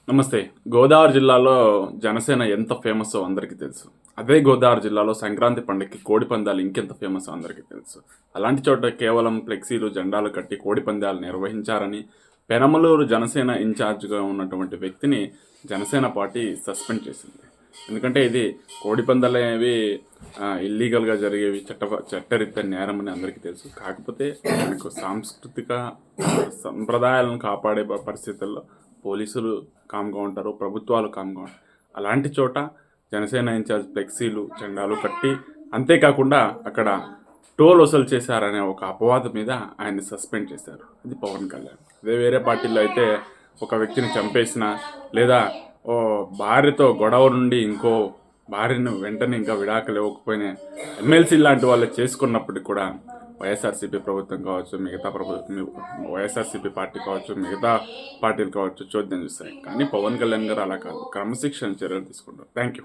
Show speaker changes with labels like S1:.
S1: నమస్తే. గోదావరి జిల్లాలో జనసేన ఎంత ఫేమస్సో అందరికీ తెలుసు. అదే గోదావరి జిల్లాలో సంక్రాంతి పండగకి కోడిపందాలు ఇంకెంత ఫేమస్సో అందరికీ తెలుసు. అలాంటి చోట కేవలం ఫ్లెక్సీలు, జెండాలు కట్టి కోడిపందాలు నిర్వహించారని పెనమలూరు జనసేన ఇన్ఛార్జ్‌గా ఉన్నటువంటి వ్యక్తిని జనసేన పార్టీ సస్పెండ్ చేసింది. ఎందుకంటే ఇది కోడిపందాలనేవి ఇల్లీగల్‌గా జరిగేవి, చట్టరీత్యా నేరమని అందరికీ తెలుసు. కాకపోతే మనకు సాంస్కృతిక సంప్రదాయాలను కాపాడే పరిస్థితుల్లో పోలీసులు కామ్‌గా ఉంటారు, ప్రభుత్వాలు కామ్‌గా ఉంటాయి. అలాంటి చోట జనసేన ఇన్ఛార్జ్ ఫ్లెక్సీలు, జెండాలు కట్టి అంతేకాకుండా అక్కడ టోల్ వసూలు చేశారనే ఒక అపవాదు మీద ఆయన్ని సస్పెండ్ చేశారు. అది పవన్ కళ్యాణ్. అదే వేరే పార్టీలో అయితే ఒక వ్యక్తిని చంపేసినా లేదా భార్యతో గొడవ నుండి ఇంకో భార్యను వెంటనే ఇంకా విడాకులు ఇవ్వకపోయినా ఎమ్మెల్సీ లాంటి వాళ్ళు చేసుకున్నప్పటికీ కూడా వైఎస్ఆర్సీపీ ప్రభుత్వం కావచ్చు, మిగతా వైఎస్ఆర్సీపీ పార్టీ కావచ్చు, మిగతా పార్టీలు కావచ్చు చోద్యం చూస్తాయి. కానీ పవన్ కళ్యాణ్ గారు అలా కాదు, క్రమశిక్షణ చర్యలు తీసుకుంటారు. Thank you.